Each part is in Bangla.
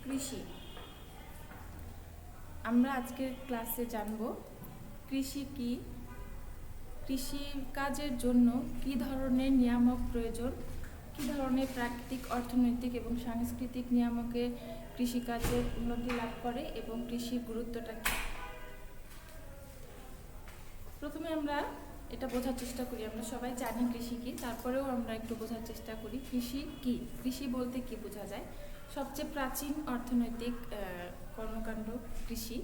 কৃষি। আমরা আজকের ক্লাসে জানব কৃষি কি, কৃষি কাজের জন্য কি ধরনের নিয়ামক প্রয়োজন, কি ধরনের প্রাকৃতিক, অর্থনৈতিক এবং সাংস্কৃতিক নিয়ামকে কৃষিকাজের উন্নতি লাভ করে এবং কৃষির গুরুত্বটা কী। প্রথমে আমরা এটা বোঝার চেষ্টা করি, আমরা সবাই জানি কৃষি কি, তারপরেও আমরা একটু বোঝার চেষ্টা করি কৃষি কি। কৃষি বলতে কি বোঝা যায়? সবচেয়ে প্রাচীন অর্থনৈতিক কর্মকাণ্ড কৃষি,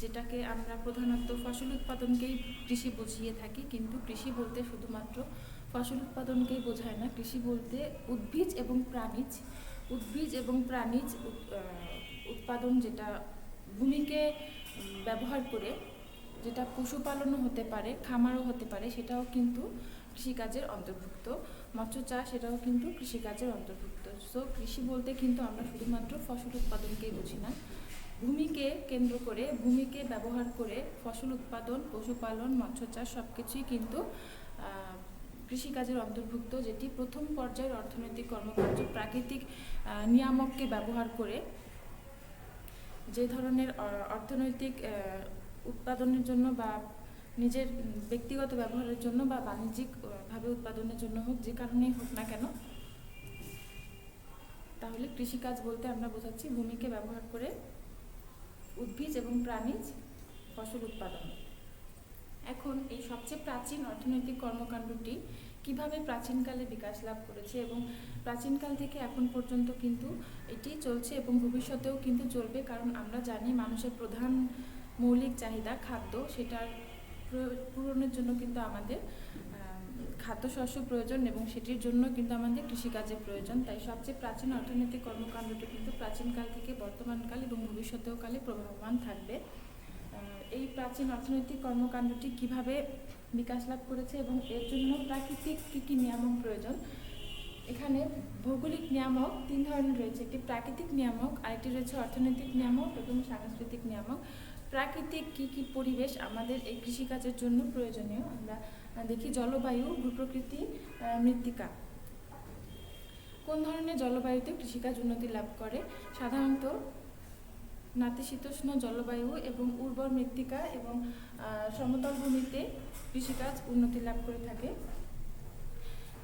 যেটাকে আমরা প্রধানত ফসল উৎপাদনকেই কৃষি বুঝিয়ে থাকি, কিন্তু কৃষি বলতে শুধুমাত্র ফসল উৎপাদনকেই বোঝায় না। কৃষি বলতে উদ্ভিজ এবং প্রাণীজ উৎপাদন, যেটা ভূমিকে ব্যবহার করে, যেটা পশুপালনও হতে পারে, খামারও হতে পারে, সেটাও কিন্তু কৃষিকাজের অন্তর্ভুক্ত। মৎস্য চাষ, সেটাও কিন্তু কৃষিকাজের অন্তর্ভুক্ত। সো কৃষি বলতে কিন্তু আমরা শুধুমাত্র ফসল উৎপাদনকেই বুঝি না, ভূমিকে কেন্দ্র করে, ভূমিকে ব্যবহার করে ফসল উৎপাদন, পশুপালন, মৎস্য চাষ সব কিছুই কিন্তু কৃষিকাজের অন্তর্ভুক্ত, যেটি প্রথম পর্যায়ের অর্থনৈতিক কর্মকাণ্ড। প্রাকৃতিক নিয়ামককে ব্যবহার করে যে ধরনের অর্থনৈতিক উৎপাদনের জন্য বা নিজের ব্যক্তিগত ব্যবহারের জন্য বা বাণিজ্যিকভাবে উৎপাদনের জন্য হোক, যে কারণেই হোক না কেন, তাহলে কৃষিকাজ বলতে আমরা বোঝাচ্ছি ভূমিকে ব্যবহার করে উদ্ভিজ এবং প্রাণীজ ফসল উৎপাদন। এখন এই সবচেয়ে প্রাচীন অর্থনৈতিক কর্মকাণ্ডটি কিভাবে প্রাচীনকালে বিকাশ লাভ করেছে এবং প্রাচীনকাল থেকে এখন পর্যন্ত কিন্তু এটি চলছে এবং ভবিষ্যতেও কিন্তু চলবে, কারণ আমরা জানি মানুষের প্রধান মৌলিক চাহিদা খাদ্য, সেটার পূরণের জন্য কিন্তু আমাদের খাদ্যশস্য প্রয়োজন এবং সেটির জন্য কিন্তু আমাদের কৃষিকাজের প্রয়োজন। তাই সবচেয়ে প্রাচীন অর্থনৈতিক কর্মকাণ্ডটি কিন্তু প্রাচীনকাল থেকে বর্তমানকাল এবং ভবিষ্যতেও কালে প্রবাহমান থাকবে। এই প্রাচীন অর্থনৈতিক কর্মকাণ্ডটি কিভাবে বিকাশ লাভ করেছে এবং এর জন্য প্রাকৃতিক কী কী নিয়ামক প্রয়োজন। এখানে ভৌগোলিক নিয়ামক তিন ধরনের রয়েছে, একটি প্রাকৃতিক নিয়ামক, আরেকটি রয়েছে অর্থনৈতিক নিয়ামক এবং সাংস্কৃতিক নিয়ামক। প্রাকৃতিক কী কী পরিবেশ আমাদের এই কৃষিকাজের জন্য প্রয়োজনীয়, আমরা দেখি জলবায়ু, ভূপ্রকৃতি, মৃত্তিকা। কোন ধরনের জলবায়ুতে কৃষিকাজ উন্নতি লাভ করে? সাধারণত নাতিশীতোষ্ণ জলবায়ু এবং উর্বর মৃত্তিকা এবং সমতল ভূমিতে কৃষিকাজ উন্নতি লাভ করে থাকে।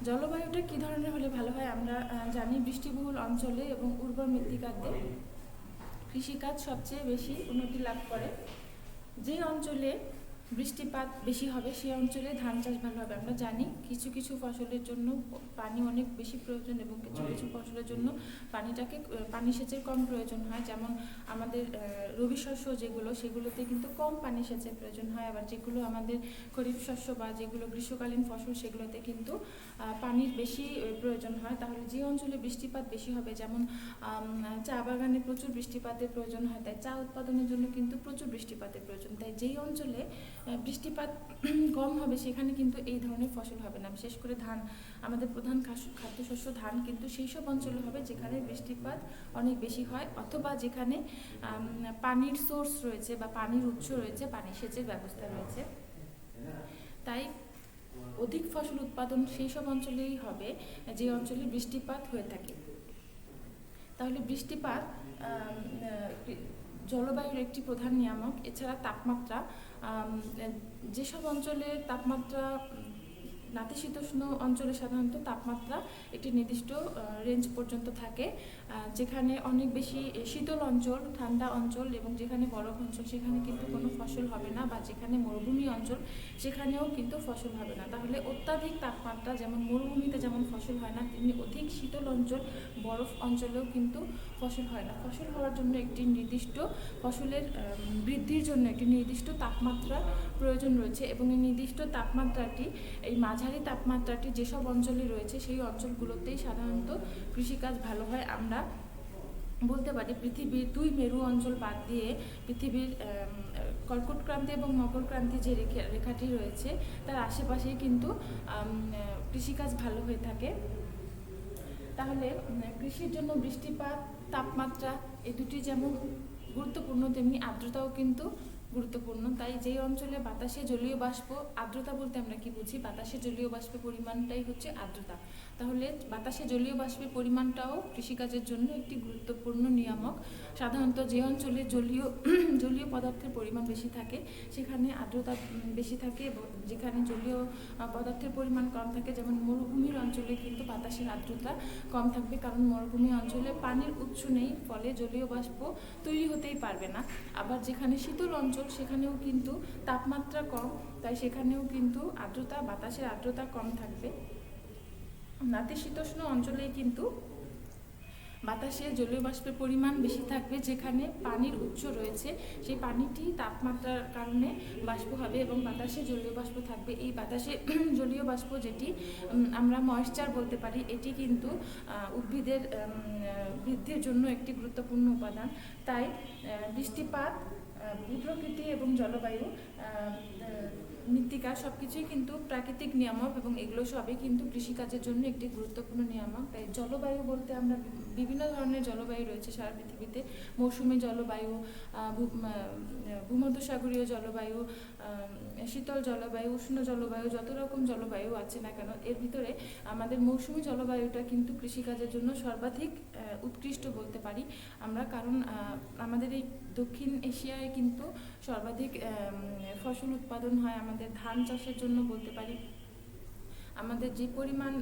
জলবায়ুটা কী ধরনের হলে ভালো হয়? আমরা জানি বৃষ্টিবহুল অঞ্চলে এবং উর্বর মৃত্তিকাতে কৃষিকাজ সবচেয়ে বেশি উন্নতি লাভ করে। যে অঞ্চলে বৃষ্টিপাত বেশি হবে সেই অঞ্চলে ধান চাষ ভালো হবে। আমরা জানি কিছু কিছু ফসলের জন্য পানি অনেক বেশি প্রয়োজন এবং কিছু কিছু ফসলের জন্য পানি সেচের কম প্রয়োজন হয়, যেমন আমাদের রবি শস্য যেগুলো, সেগুলোতে কিন্তু কম পানি সেচের প্রয়োজন হয়, আবার যেগুলো আমাদের খরিফ শস্য বা যেগুলো গ্রীষ্মকালীন ফসল, সেগুলোতে কিন্তু পানির বেশি প্রয়োজন হয়। তাহলে যে অঞ্চলে বৃষ্টিপাত বেশি হবে, যেমন চা বাগানে প্রচুর বৃষ্টিপাতের প্রয়োজন হয়, তাই চা উৎপাদনের জন্য কিন্তু প্রচুর বৃষ্টিপাতের প্রয়োজন। তাই যেই অঞ্চলে বৃষ্টিপাত কম হবে সেখানে কিন্তু এই ধরনের ফসল হবে না। বিশেষ করে ধান, আমাদের প্রধান খাদ্যশস্য ধান, কিন্তু সেই সব অঞ্চলে হবে যেখানে বৃষ্টিপাত অনেক বেশি হয়, অথবা যেখানে পানির সোর্স রয়েছে বা পানির উৎস রয়েছে, পানি সেচের ব্যবস্থা রয়েছে। তাই অধিক ফসল উৎপাদন সেই সব অঞ্চলেই হবে যে অঞ্চলে বৃষ্টিপাত হয়ে থাকে। তাহলে বৃষ্টিপাত জলবায়ুর একটি প্রধান নিয়ামক। এছাড়া তাপমাত্রা, যেসব অঞ্চলে তাপমাত্রা, নাতিশীতোষ্ণ অঞ্চলে সাধারণত তাপমাত্রা একটি নির্দিষ্ট রেঞ্জ পর্যন্ত থাকে, যেখানে অনেক বেশি শীতল অঞ্চল, ঠান্ডা অঞ্চল এবং যেখানে বরফ অঞ্চল, সেখানে কিন্তু কোনো ফসল হবে না, বা যেখানে মরুভূমি অঞ্চল সেখানেও কিন্তু ফসল হবে না। তাহলে অত্যাধিক তাপমাত্রা, যেমন মরুভূমিতে যেমন ফসল হয় না, তেমনি অধিক শীতল অঞ্চল, বরফ অঞ্চলেও কিন্তু ফসল হয় না। ফসল হওয়ার জন্য একটি নির্দিষ্ট ফসলের বৃদ্ধির জন্য একটি নির্দিষ্ট তাপমাত্রার প্রয়োজন রয়েছে এবং এই নির্দিষ্ট তাপমাত্রাটি, এই মাঝারি তাপমাত্রাটি যেসব অঞ্চলে রয়েছে সেই অঞ্চলগুলোতেই সাধারণত কৃষিকাজ ভালো হয়। আমরা বলতে পারি পৃথিবীর দুই মেরু অঞ্চল বাদ দিয়ে পৃথিবীর কর্কট ক্রান্তি এবং মকর ক্রান্তি যে রেখাটি রয়েছে তার আশেপাশেই কিন্তু কৃষিকাজ ভালো হয়ে থাকে। তাহলে কৃষির জন্য বৃষ্টিপাত, তাপমাত্রা এই দুটি যেমন গুরুত্বপূর্ণ, তেমনি আর্দ্রতাও কিন্তু গুরুত্বপূর্ণ। তাই যেই অঞ্চলে বাতাসে জলীয় বাষ্প, আর্দ্রতা বলতে আমরা কি বুঝি, বাতাসে জলীয় বাষ্পের পরিমাণটাই হচ্ছে আর্দ্রতা। তাহলে বাতাসে জলীয় বাষ্পের পরিমাণটাও কৃষিকাজের জন্য একটি গুরুত্বপূর্ণ নিয়ামক। সাধারণত যে অঞ্চলে জলীয় পদার্থের পরিমাণ বেশি থাকে সেখানে আর্দ্রতা বেশি থাকে, এবং যেখানে জলীয় পদার্থের পরিমাণ কম থাকে, যেমন মরুভূমির অঞ্চলে কিন্তু বাতাসের আর্দ্রতা কম থাকবে, কারণ মরুভূমি অঞ্চলে পানির উৎস নেই, ফলে জলীয় বাষ্প তৈরি হতেই পারবে না। আবার যেখানে শীতল অঞ্চল সেখানেও কিন্তু তাপমাত্রা কম, তাই সেখানেও কিন্তু বাতাসের আর্দ্রতা কম থাকবে। নাতিশীতোষ্ণ অঞ্চলেই কিন্তু বাতাসে জলীয় বাষ্পের পরিমাণ বেশি থাকবে, যেখানে পানির উৎস রয়েছে, সেই পানিটি তাপমাত্রার কারণে বাষ্প হবে এবং বাতাসে জলীয় বাষ্প থাকবে। এই বাতাসে জলীয় বাষ্প, যেটি আমরা ময়েশ্চার বলতে পারি, এটি কিন্তু উদ্ভিদের বৃদ্ধির জন্য একটি গুরুত্বপূর্ণ উপাদান। তাই বৃষ্টিপাত, ভূপ্রকৃতি এবং জলবায়ু, মৃত্তিকা সবকিছুই কিন্তু প্রাকৃতিক নিয়ামক, এবং এগুলো সবই কিন্তু কৃষিকাজের জন্য একটি গুরুত্বপূর্ণ নিয়ামক। তাই জলবায়ু বলতে আমরা বিভিন্ন ধরনের জলবায়ু রয়েছে সারা পৃথিবীতে। মৌসুমী জলবায়ু, ভূমধ্যসাগরীয় জলবায়ু, শীতল জলবায়ু, উষ্ণ জলবায়ু, যত রকম জলবায়ু আছে না কেন, এর ভিতরে আমাদের মৌসুমী জলবায়ুটা কিন্তু কৃষিকাজের জন্য সর্বাধিক উৎকৃষ্ট বলতে পারি আমরা, কারণ আমাদের এই দক্ষিণ এশিয়ায় কিন্তু সর্বাধিক ফসল উৎপাদন হয়। আমাদের ধান চাষের জন্য বলতে পারি আমাদের যে পরিমাণ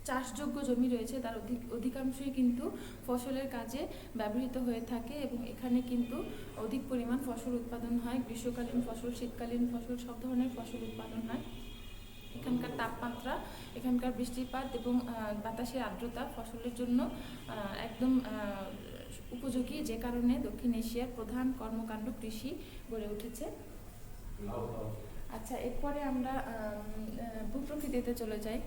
চাষযোগ্য জমি রয়েছে তার অধিকাংশই কিন্তু ফসলের কাজে ব্যবহৃত হয়ে থাকে, এবং এখানে কিন্তু অধিক পরিমাণ ফসল উৎপাদন হয়। গ্রীষ্মকালীন ফসল, শীতকালীন ফসল, সব ধরনের ফসল উৎপাদন হয়। এখানকার তাপমাত্রা, এখানকার বৃষ্টিপাত এবং বাতাসের আর্দ্রতা ফসলের জন্য একদম উপযোগী, যে কারণে দক্ষিণ এশিয়ার প্রধান কর্মকাণ্ড কৃষি গড়ে উঠেছে। আচ্ছা, এরপরে আমরা ভূপ্রকৃতিতে চলে যাই।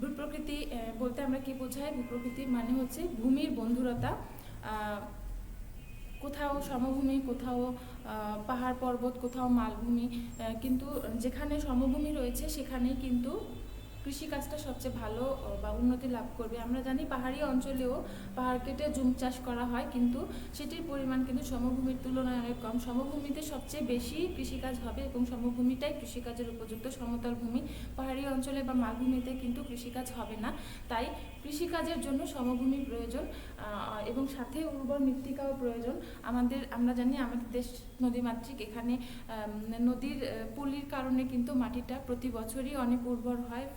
ভূপ্রকৃতি বলতে আমরা কি বোঝাই? ভূপ্রকৃতি মানে হচ্ছে ভূমির বন্ধুরতা। কোথাও সমভূমি, কোথাও পাহাড় পর্বত, কোথাও মালভূমি, কিন্তু যেখানে সমভূমি রয়েছে সেখানেই কিন্তু কৃষিকাজটা সবচেয়ে ভালো বা উন্নতি লাভ করবে। আমরা জানি পাহাড়ি অঞ্চলেও পাহাড় কেটে জুম চাষ করা হয়, কিন্তু সেটির পরিমাণ কিন্তু সমভূমির তুলনায় অনেক কম। সমভূমিতে সবচেয়ে বেশি কৃষিকাজ হবে এবং সমভূমিটাই কৃষিকাজের উপযুক্ত। সমতল ভূমি, পাহাড়ি অঞ্চলে বা মালভূমিতে কিন্তু কৃষিকাজ হবে না। তাই কৃষিকাজের জন্য সমভূমির প্রয়োজন এবং সাথে উর্বর মৃত্তিকাও প্রয়োজন। আমরা জানি আমাদের দেশ নদীমাতৃক, এখানে নদীর পলির কারণে কিন্তু মাটিটা প্রতি বছরই অনেক উর্বর হয়।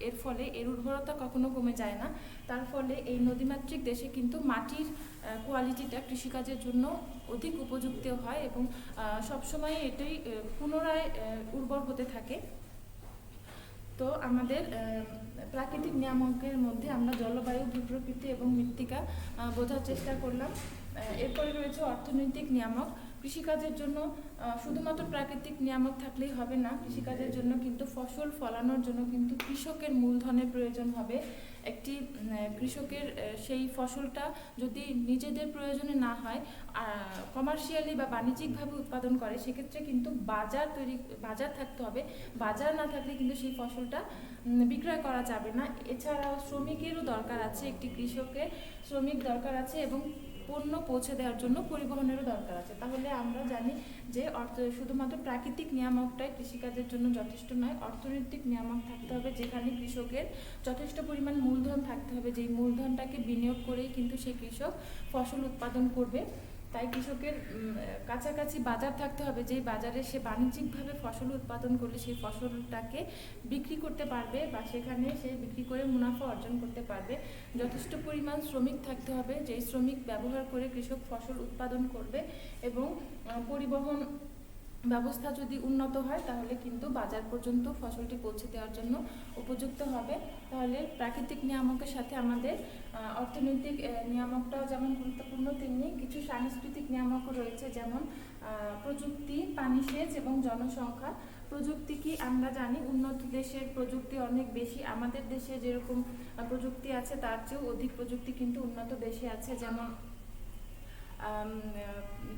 এর ফলে এর উর্বরতা কখনো কমে যায় না। তার ফলে এই নদীমাতৃক দেশে কিন্তু মাটির কোয়ালিটিটা কৃষিকাজের জন্য অধিক উপযুক্ত হয় এবং সবসময় এটাই পুনরায় উর্বর হতে থাকে। তো আমাদের প্রাকৃতিক নিয়ামকের মধ্যে আমরা জলবায়ু, ভূপ্রকৃতি এবং মৃত্তিকা বোঝার চেষ্টা করলাম। এরপরে রয়েছে অর্থনৈতিক নিয়ামক। কৃষিকাজের জন্য শুধুমাত্র প্রাকৃতিক নিয়ামক থাকলেই হবে না, কৃষিকাজের জন্য কিন্তু ফসল ফলানোর জন্য কিন্তু কৃষকের মূলধনের প্রয়োজন হবে। একটি কৃষকের সেই ফসলটা যদি নিজেদের প্রয়োজনে না হয়, কমার্শিয়ালি বা বাণিজ্যিকভাবে উৎপাদন করে, সেক্ষেত্রে কিন্তু বাজার থাকতে হবে। বাজার না থাকলে কিন্তু সেই ফসলটা বিক্রয় করা যাবে না। এছাড়াও শ্রমিকেরও দরকার আছে, একটি কৃষকের শ্রমিক দরকার আছে এবং পণ্য পৌঁছে দেওয়ার জন্য পরিবহনেরও দরকার আছে। তাহলে আমরা জানি যে শুধুমাত্র প্রাকৃতিক নিয়ামকটাই কৃষিকাজের জন্য যথেষ্ট নয়, অর্থনৈতিক নিয়ামক থাকতে হবে, যেখানে কৃষকের যথেষ্ট পরিমাণ মূলধন থাকতে হবে, যেই মূলধনটাকে বিনিয়োগ করেই কিন্তু সেই কৃষক ফসল উৎপাদন করবে। তাই কৃষকের কাছাকাছি বাজার থাকতে হবে, যেই বাজারে সে বাণিজ্যিকভাবে ফসল উৎপাদন করলে সেই ফসলটাকে বিক্রি করতে পারবে বা সেখানে সে বিক্রি করে মুনাফা অর্জন করতে পারবে। যথেষ্ট পরিমাণ শ্রমিক থাকতে হবে, যেই শ্রমিক ব্যবহার করে কৃষক ফসল উৎপাদন করবে, এবং পরিবহন ব্যবস্থা যদি উন্নত হয় তাহলে কিন্তু বাজার পর্যন্ত ফসলটি পৌঁছে দেওয়ার জন্য উপযুক্ত হবে। তাহলে প্রাকৃতিক নিয়ামকের সাথে আমাদের অর্থনৈতিক নিয়ামকটাও যেমন গুরুত্বপূর্ণ, তেমনি কিছু সাংস্কৃতিক নিয়ামকও রয়েছে, যেমন প্রযুক্তি, পানি সেচ এবং জনসংখ্যা। প্রযুক্তি কি? আমরা জানি উন্নত দেশের প্রযুক্তি অনেক বেশি। আমাদের দেশে যেরকম প্রযুক্তি আছে তার চেয়েও অধিক প্রযুক্তি কিন্তু উন্নত দেশে আছে। যেমন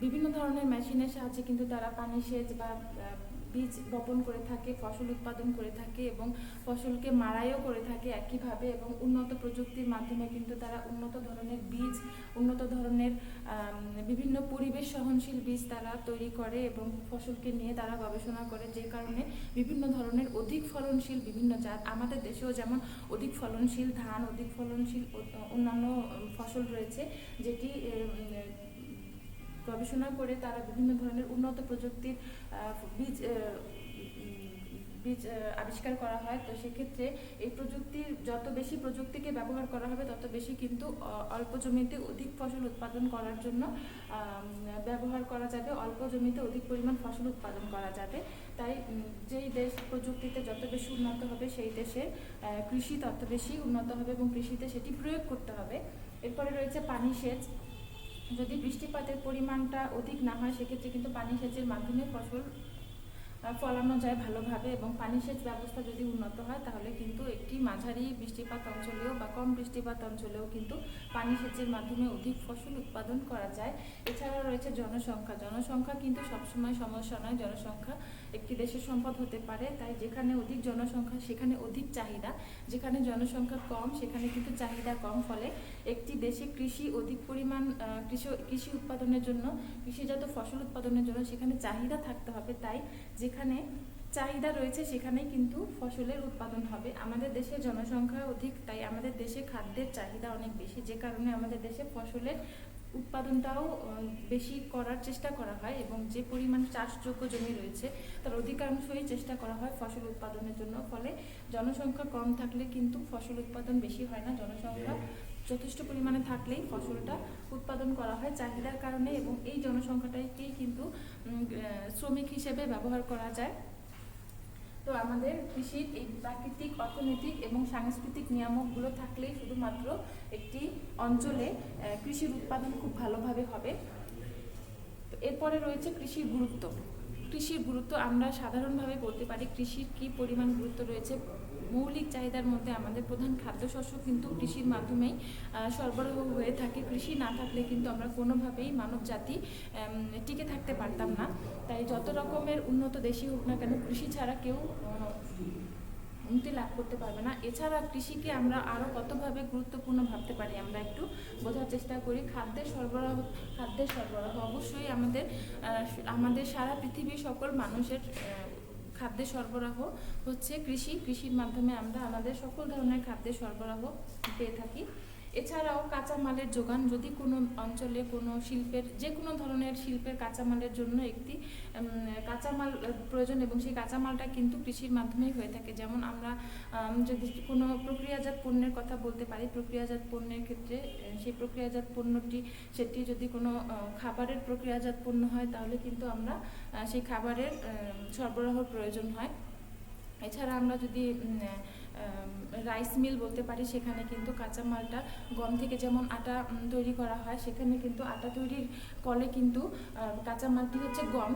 বিভিন্ন ধরনের মেশিনের সাহায্যে কিন্তু তারা পানি সেচ বা বীজ বপন করে থাকে, ফসল উৎপাদন করে থাকে এবং ফসলকে মাড়াইও করে থাকে একইভাবে, এবং উন্নত প্রযুক্তির মাধ্যমে কিন্তু তারা উন্নত ধরনের বীজ, উন্নত ধরনের বিভিন্ন পরিবেশ সহনশীল বীজ তারা তৈরি করে এবং ফসলকে নিয়ে তারা গবেষণা করে, যে কারণে বিভিন্ন ধরনের অধিক ফলনশীল বিভিন্ন জাত, আমাদের দেশেও যেমন অধিক ফলনশীল ধান, অধিক ফলনশীল অন্যান্য ফসল রয়েছে, যেটি গবেষণা করে তারা বিভিন্ন ধরনের উন্নত প্রযুক্তির বীজ বীজ আবিষ্কার করা হয়। তো সেক্ষেত্রে এই প্রযুক্তির যত বেশি প্রযুক্তিকে ব্যবহার করা হবে তত বেশি কিন্তু অল্প জমিতে অধিক ফসল উৎপাদন করার জন্য ব্যবহার করা যাবে, অল্প জমিতে অধিক পরিমাণ ফসল উৎপাদন করা যাবে। তাই যেই দেশ প্রযুক্তিতে যত বেশি উন্নত হবে সেই দেশের কৃষি তত বেশি উন্নত হবে এবং কৃষিতে সেটি প্রয়োগ করতে হবে। এরপরে রয়েছে পানি সেচ। যদি বৃষ্টিপাতের পরিমাণটা অধিক না হয় সেক্ষেত্রে কিন্তু পানি সেচের মাধ্যমে ফসল ফলানো যায় ভালোভাবে, এবং পানি সেচ ব্যবস্থা যদি উন্নত হয় তাহলে কিন্তু একটি মাঝারি বৃষ্টিপাত অঞ্চলেও বা কম বৃষ্টিপাত অঞ্চলেও কিন্তু পানি সেচের মাধ্যমে অধিক ফসল উৎপাদন করা যায়। এছাড়া রয়েছে জনসংখ্যা। জনসংখ্যা কিন্তু সবসময় সমস্যা নয়, জনসংখ্যা একটি দেশের সম্পদ হতে পারে। তাই যেখানে অধিক জনসংখ্যা সেখানে অধিক চাহিদা, যেখানে জনসংখ্যা কম সেখানে কিন্তু চাহিদা কম, ফলে একটি দেশে কৃষি অধিক পরিমাণ কৃষি উৎপাদনের জন্য, কৃষিজাত ফসল উৎপাদনের জন্য সেখানে চাহিদা থাকতে হবে। তাই যেখানে চাহিদা রয়েছে সেখানেই কিন্তু ফসলের উৎপাদন হবে। আমাদের দেশে জনসংখ্যা অধিক, তাই আমাদের দেশে খাদ্যের চাহিদা অনেক বেশি, যে কারণে আমাদের দেশে ফসলের উৎপাদনটাও বেশি করার চেষ্টা করা হয় এবং যে পরিমাণ চাষযোগ্য জমি রয়েছে তার অধিকাংশই চেষ্টা করা হয় ফসল উৎপাদনের জন্য। ফলে জনসংখ্যা কম থাকলে কিন্তু ফসল উৎপাদন বেশি হয় না, জনসংখ্যা যথেষ্ট পরিমাণে থাকলেই ফসলটা উৎপাদন করা হয় চাহিদার কারণে, এবং এই জনসংখ্যাটাকেই কিন্তু শ্রমিক হিসেবে ব্যবহার করা যায়। তো আমাদের কৃষির এই প্রাকৃতিক, অর্থনৈতিক এবং সাংস্কৃতিক নিয়ামকগুলো থাকলেই শুধুমাত্র একটি অঞ্চলে কৃষির উৎপাদন খুব ভালোভাবে হবে। তো এরপরে রয়েছে কৃষির গুরুত্ব। কৃষির গুরুত্ব আমরা সাধারণভাবে বলতে পারি কৃষির কী পরিমাণ গুরুত্ব রয়েছে। মৌলিক চাহিদার মধ্যে আমাদের প্রধান খাদ্যশস্য কিন্তু কৃষির মাধ্যমেই সরবরাহ হয়ে থাকে। কৃষি না থাকলে কিন্তু আমরা কোনোভাবেই মানব জাতি টিকে থাকতে পারতাম না। তাই যত রকমের উন্নত দেশই হোক না কেন, কৃষি ছাড়া কেউ উন্নতি লাভ করতে পারবে না। এছাড়া কৃষিকে আমরা আরও কতভাবে গুরুত্বপূর্ণ ভাবতে পারি আমরা একটু বোঝার চেষ্টা করি। খাদ্যের সরবরাহ অবশ্যই আমাদের সারা পৃথিবীর সকল মানুষের খাদ্যের সরবরাহ হচ্ছে কৃষির মাধ্যমে আমরা আমাদের সকল ধরনের খাদ্যের সরবরাহ পেয়ে থাকি। এছাড়াও কাঁচামালের যোগান, যদি কোনো অঞ্চলে কোনো শিল্পের, যে কোনো ধরনের শিল্পের কাঁচামালের জন্য একটি কাঁচামাল প্রয়োজন এবং সেই কাঁচামালটা কিন্তু কৃষির মাধ্যমেই হয়ে থাকে। যেমন আমরা যদি কোনো প্রক্রিয়াজাত পণ্যের কথা বলতে পারি, প্রক্রিয়াজাত পণ্যের ক্ষেত্রে সেই প্রক্রিয়াজাত পণ্যটি, সেটি যদি কোনো খাবারের প্রক্রিয়াজাত পণ্য হয় তাহলে কিন্তু আমরা সেই খাবারের সরবরাহর প্রয়োজন হয়। এছাড়া আমরা যদি রাইস মিল বলতে পারি, সেখানে কিন্তু কাঁচামালটা গম থেকে যেমন আটা তৈরি করা হয়, সেখানে কিন্তু আটা তৈরির কলে কিন্তু কাঁচামালটি হচ্ছে গম,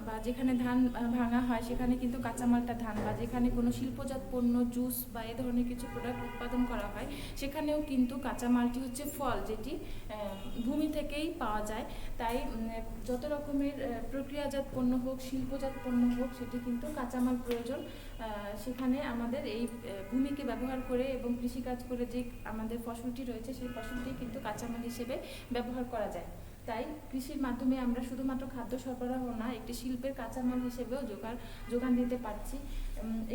বা যেখানে ধান ভাঙা হয় সেখানে কিন্তু কাঁচামালটা ধান, বা যেখানে কোনো শিল্পজাত পণ্য, জুস বা এ ধরনের কিছু প্রোডাক্ট উৎপাদন করা হয় সেখানেও কিন্তু কাঁচামালটি হচ্ছে ফল, যেটি ভূমি থেকেই পাওয়া যায়। তাই যত রকমের প্রক্রিয়াজাত পণ্য হোক, শিল্পজাত পণ্য হোক, সেটি কিন্তু কাঁচামাল প্রয়োজন। সেখানে আমাদের এই ভূমিকে ব্যবহার করে এবং কৃষিকাজ করে যে আমাদের ফসলটি রয়েছে সেই ফসলটি কিন্তু কাঁচামাল হিসেবে ব্যবহার করা যায়। তাই কৃষির মাধ্যমে আমরা শুধুমাত্র খাদ্য সরবরাহ না, একটি শিল্পের কাঁচামাল হিসেবেও যোগান দিতে পারছি।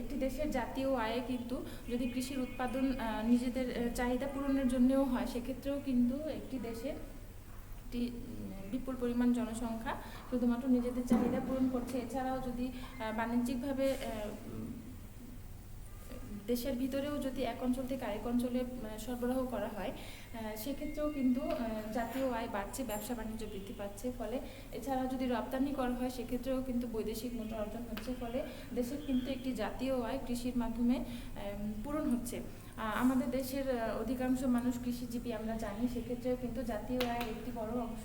একটি দেশের জাতীয় আয়ে কিন্তু যদি কৃষির উৎপাদন নিজেদের চাহিদা পূরণের জন্যও হয়, সেক্ষেত্রেও কিন্তু একটি দেশের একটি বিপুল পরিমাণ জনসংখ্যা শুধুমাত্র নিজেদের চাহিদা পূরণ করছে। এছাড়াও যদি বাণিজ্যিকভাবে দেশের ভিতরেও যদি এক অঞ্চল থেকে আরেক অঞ্চলে সরবরাহ করা হয়, সেক্ষেত্রেও কিন্তু জাতীয় আয় বাড়ছে, ব্যবসা বাণিজ্য বৃদ্ধি পাচ্ছে। ফলে এছাড়া যদি রপ্তানি করা হয় সেক্ষেত্রেও কিন্তু বৈদেশিক মুদ্রা অর্জন হচ্ছে। ফলে দেশের কিন্তু একটি জাতীয় আয় কৃষির মাধ্যমে পূরণ হচ্ছে। আমাদের দেশের অধিকাংশ মানুষ কৃষিজীবী আমরা জানি, সেক্ষেত্রেও কিন্তু জাতীয় আয়ের একটি বড় অংশ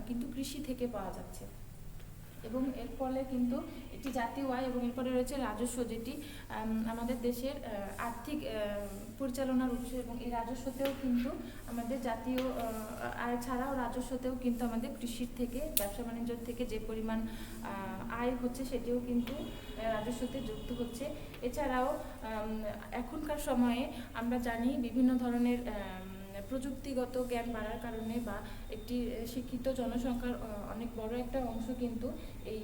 কিন্তু কৃষি থেকে পাওয়া যাচ্ছে। এবং এর ফলে কিন্তু একটি জাতীয় আয় এবং এরপরে রয়েছে রাজস্ব, যেটি আমাদের দেশের আর্থিক পরিচালনার উৎস। এবং এই রাজস্বতেও কিন্তু আমাদের জাতীয় আয় ছাড়াও রাজস্বতেও কিন্তু আমাদের কৃষির থেকে, ব্যবসা বাণিজ্য থেকে যে পরিমাণ আয় হচ্ছে সেটিও কিন্তু রাজস্বতে যুক্ত হচ্ছে। এছাড়াও এখনকার সময়ে আমরা জানি বিভিন্ন ধরনের প্রযুক্তিগত জ্ঞান বাড়ার কারণে বা একটি শিক্ষিত জনসংখ্যার অনেক বড় একটা অংশ কিন্তু এই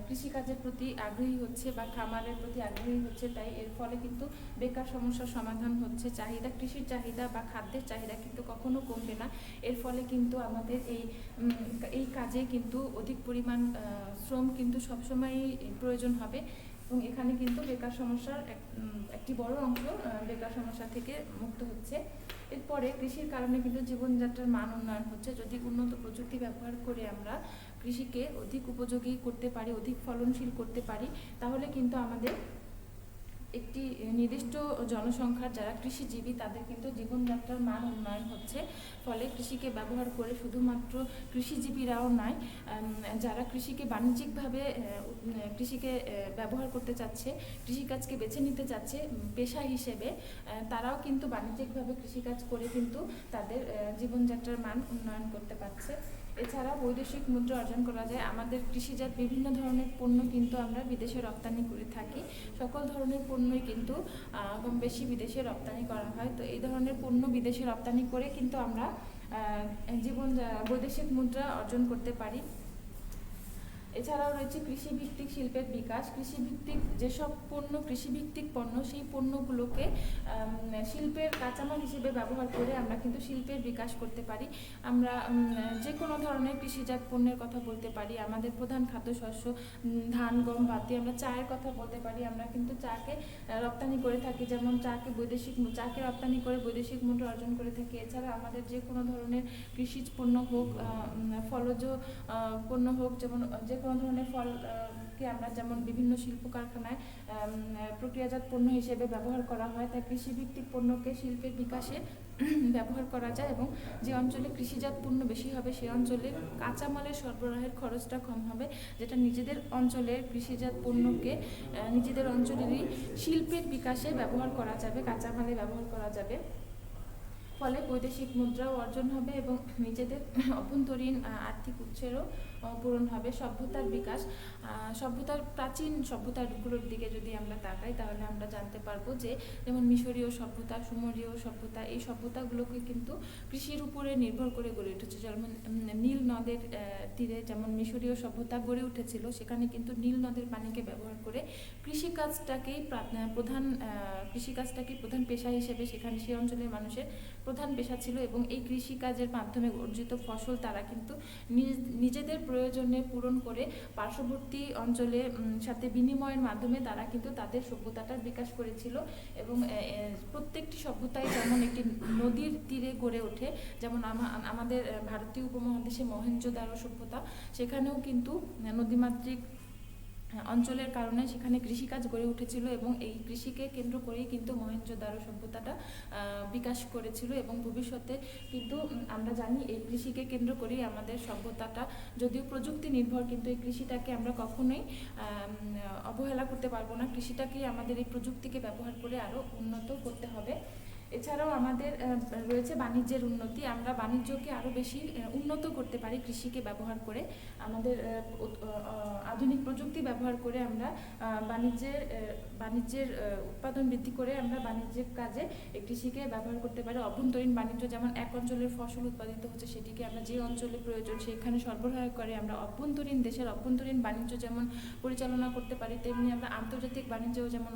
কৃষিকাজের প্রতি আগ্রহী হচ্ছে বা খামারের প্রতি আগ্রহী হচ্ছে। তাই এর ফলে কিন্তু বেকার সমস্যার সমাধান হচ্ছে। চাহিদা, কৃষির চাহিদা বা খাদ্যের চাহিদা কিন্তু কখনো কমবে না। এর ফলে কিন্তু আমাদের এই কাজে কিন্তু অধিক পরিমাণ শ্রম কিন্তু সবসময়ই প্রয়োজন হবে এবং এখানে কিন্তু বেকার সমস্যার একটি বড় অংশ বেকার সমস্যা থেকে মুক্ত হচ্ছে। এরপরে কৃষির কারণে কিন্তু জীবনযাত্রার মান উন্নয়ন হচ্ছে। যদি উন্নত প্রযুক্তি ব্যবহার করে আমরা কৃষিকে অধিক উপযোগী করতে পারি, অধিক ফলনশীল করতে পারি, তাহলে কিন্তু আমাদের একটি নির্দিষ্ট জনসংখ্যার যারা কৃষিজীবী তাদের কিন্তু জীবনযাত্রার মান উন্নয়ন হচ্ছে। ফলে কৃষিকে ব্যবহার করে শুধুমাত্র কৃষিজীবীরাও নয়, যারা কৃষিকে বাণিজ্যিকভাবে কৃষিকে ব্যবহার করতে চাচ্ছে, কৃষিকাজকে বেছে নিতে চাচ্ছে পেশা হিসেবে, তারাও কিন্তু বাণিজ্যিকভাবে কৃষিকাজ করে কিন্তু তাদের জীবনযাত্রার মান উন্নয়ন করতে পারছে। এছাড়া বৈদেশিক মুদ্রা অর্জন করা যায়। আমাদের কৃষিজাত বিভিন্ন ধরনের পণ্য কিন্তু আমরা বিদেশে রপ্তানি করে থাকি। সকল ধরনের পণ্যই কিন্তু কম বেশি বিদেশে রপ্তানি করা হয়। তো এই ধরনের পণ্য বিদেশে রপ্তানি করে কিন্তু আমরা বৈদেশিক মুদ্রা অর্জন করতে পারি। এছাড়াও রয়েছে কৃষিভিত্তিক শিল্পের বিকাশ। কৃষিভিত্তিক পণ্য সেই পণ্যগুলোকে শিল্পের কাঁচামাল হিসেবে ব্যবহার করে আমরা কিন্তু শিল্পের বিকাশ করতে পারি। আমরা যে কোনো ধরনের কৃষিজাত পণ্যের কথা বলতে পারি। আমাদের প্রধান খাদ্যশস্য ধান, গম বাদ দিয়ে আমরা চায়ের কথা বলতে পারি। আমরা কিন্তু চাকে রপ্তানি করে থাকি, যেমন চাকে রপ্তানি করে বৈদেশিক মুদ্রা অর্জন করে থাকি। এছাড়া আমাদের যে কোনো ধরনের কৃষিজ পণ্য হোক, ফলজ পণ্য হোক, যেমন যে কোনো ধরনের ফলকে আমরা যেমন বিভিন্ন শিল্প কারখানায় প্রক্রিয়াজাত পণ্য হিসেবে ব্যবহার করা হয়। তাই কৃষিভিত্তিক পণ্যকে শিল্পের বিকাশে ব্যবহার করা যায় এবং যে অঞ্চলে কৃষিজাত পণ্য বেশি হবে সেই অঞ্চলে কাঁচামালের সরবরাহের খরচটা কম হবে, যেটা নিজেদের অঞ্চলের কৃষিজাত পণ্যকে নিজেদের অঞ্চলেরই শিল্পের বিকাশে ব্যবহার করা যাবে, কাঁচামালে ব্যবহার করা যাবে। ফলে বৈদেশিক মুদ্রাও অর্জন হবে এবং নিজেদের অভ্যন্তরীণ আর্থিক উৎসেরও পূরণ হবে। সভ্যতার বিকাশ, প্রাচীন সভ্যতাগুলোর দিকে যদি আমরা তাকাই তাহলে আমরা জানতে পারবো যে যেমন মিশরীয় সভ্যতা, সুমেরীয় সভ্যতা, এই সভ্যতাগুলোকে কিন্তু কৃষির উপরে নির্ভর করে গড়ে উঠেছে। যেমন নীল নদের তীরে যেমন মিশরীয় সভ্যতা গড়ে উঠেছিল, সেখানে কিন্তু নীল নদের পানিকে ব্যবহার করে কৃষিকাজটাকেই প্রধান পেশা হিসেবে সেখানে সেই অঞ্চলের মানুষের প্রধান পেশা ছিল এবং এই কৃষিকাজের মাধ্যমে অর্জিত ফসল তারা কিন্তু নিজেদের প্রয়োজনে পূরণ করে পার্শ্ববর্তী অঞ্চলের সাথে বিনিময়ের মাধ্যমে তারা কিন্তু তাদের সভ্যতাটার বিকাশ করেছিল। এবং প্রত্যেকটি সভ্যতাই যেমন একটি নদীর তীরে গড়ে ওঠে, যেমন আমাদের ভারতীয় উপমহাদেশে মহেঞ্জোদারো সভ্যতা, সেখানেও কিন্তু নদীমাতৃক অঞ্চলের কারণে সেখানে কৃষিকাজ গড়ে উঠেছিল এবং এই কৃষিকে কেন্দ্র করেই কিন্তু মহেঞ্জোদারো সভ্যতাটা বিকাশ করেছিল। এবং ভবিষ্যতে কিন্তু আমরা জানি এই কৃষিকে কেন্দ্র করেই আমাদের সভ্যতাটা, যদিও প্রযুক্তি নির্ভর, কিন্তু এই কৃষিটাকে আমরা কখনোই অবহেলা করতে পারবো না। কৃষিটাকেই আমাদের এই প্রযুক্তিকে ব্যবহার করে আরও উন্নত করতে হবে। এছাড়াও আমাদের রয়েছে বাণিজ্যের উন্নতি। আমরা বাণিজ্যকে আরও বেশি উন্নত করতে পারি কৃষিকে ব্যবহার করে। আমাদের আধুনিক প্রযুক্তি ব্যবহার করে আমরা বাণিজ্যের উৎপাদন বৃদ্ধি করে আমরা বাণিজ্যিক কাজে কৃষিকে ব্যবহার করতে পারি। অভ্যন্তরীণ বাণিজ্য, যেমন এক অঞ্চলের ফসল উৎপাদিত হচ্ছে সেটিকে আমরা যে অঞ্চলে প্রয়োজন সেখানে সরবরাহ করে আমরা দেশের অভ্যন্তরীণ বাণিজ্য যেমন পরিচালনা করতে পারি, তেমনি আমরা আন্তর্জাতিক বাণিজ্যও যেমন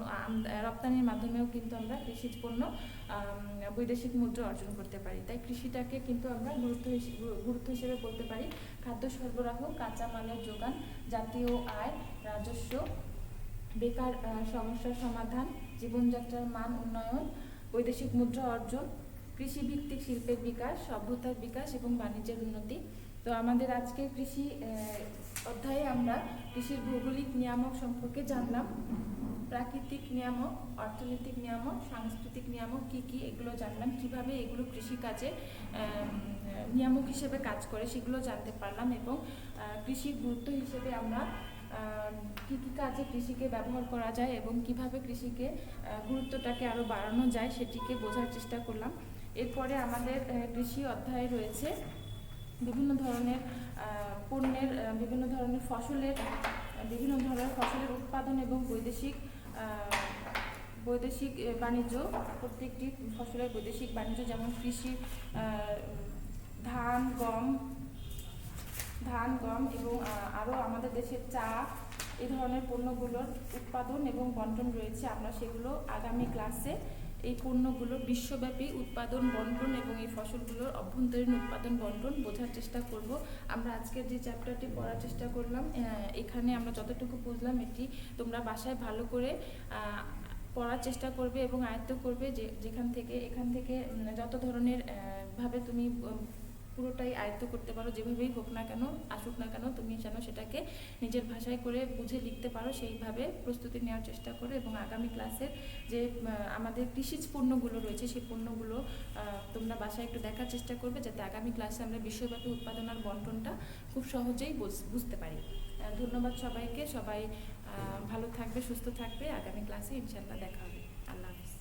রপ্তানির মাধ্যমেও কিন্তু আমরা কৃষিজ পণ্য বৈদেশিক মুদ্রা অর্জন করতে পারি। তাই কৃষিটাকে কিন্তু আমরা গুরুত্ব হিসেবে বলতে পারি। খাদ্য সরবরাহ, কাঁচামালের যোগান, জাতীয় আয়, রাজস্ব, বেকার সমস্যার সমাধান, জীবনযাত্রার মান উন্নয়ন, বৈদেশিক মুদ্রা অর্জন, কৃষিভিত্তিক শিল্পের বিকাশ, সভ্যতার বিকাশ এবং বাণিজ্যের উন্নতি। তো আমাদের আজকে কৃষি অধ্যায়ে আমরা কৃষির ভৌগোলিক নিয়ামক সম্পর্কে জানলাম। প্রাকৃতিক নিয়ামক, অর্থনৈতিক নিয়ামক, সাংস্কৃতিক নিয়ামক কী কী এগুলো জানলাম, কিভাবে এগুলো কৃষিকাজে নিয়ামক হিসেবে কাজ করে সেগুলো জানতে পারলাম, এবং কৃষির গুরুত্ব হিসেবে আমরা কী কী কাজে কৃষিকে ব্যবহার করা যায় এবং কিভাবে কৃষিকে গুরুত্বটাকে আরও বাড়ানো যায় সেটিকে বোঝার চেষ্টা করলাম। এরপরে আমাদের কৃষি অধ্যায়ে রয়েছে বিভিন্ন ধরনের পণ্যের, বিভিন্ন ধরনের ফসলের উৎপাদন এবং বৈদেশিক বাণিজ্য। প্রত্যেকটি ফসলের বৈদেশিক বাণিজ্য, যেমন কৃষি, ধান, গম এবং আরও আমাদের দেশের চা, এই ধরনের পণ্যগুলোর উৎপাদন এবং বন্টন রয়েছে। আমরা সেগুলো আগামী ক্লাসে এই পণ্যগুলোর বিশ্বব্যাপী উৎপাদন, বন্টন এবং এই ফসলগুলোর অভ্যন্তরীণ উৎপাদন, বন্টন বোঝার চেষ্টা করব। আমরা আজকের যে চ্যাপ্টারটি পড়ার চেষ্টা করলাম, এখানে আমরা যতটুকু বুঝলাম এটি তোমরা বাসায় ভালো করে পড়ার চেষ্টা করবে এবং আয়ত্ত করবে, এখান থেকে যত ধরনের ভাবে তুমি পুরোটাই আয়ত্ত করতে পারো, যেভাবেই হোক না কেন, আসুক না কেন, তুমি যেন সেটাকে নিজের ভাষায় করে বুঝে লিখতে পারো, সেইভাবে প্রস্তুতি নেওয়ার চেষ্টা করো। এবং আগামী ক্লাসের যে আমাদের কৃষিজ পণ্যগুলো রয়েছে সেই পণ্যগুলো তোমরা বাসায় একটু দেখার চেষ্টা করবে, যাতে আগামী ক্লাসে আমরা বিশ্বব্যাপী উৎপাদন আর বন্টনটা খুব সহজেই বুঝতে পারি। ধন্যবাদ সবাইকে। সবাই ভালো থাকবে, সুস্থ থাকবে। আগামী ক্লাসে ইনশাল্লাহ দেখা হবে। আল্লাহ হাফিজ।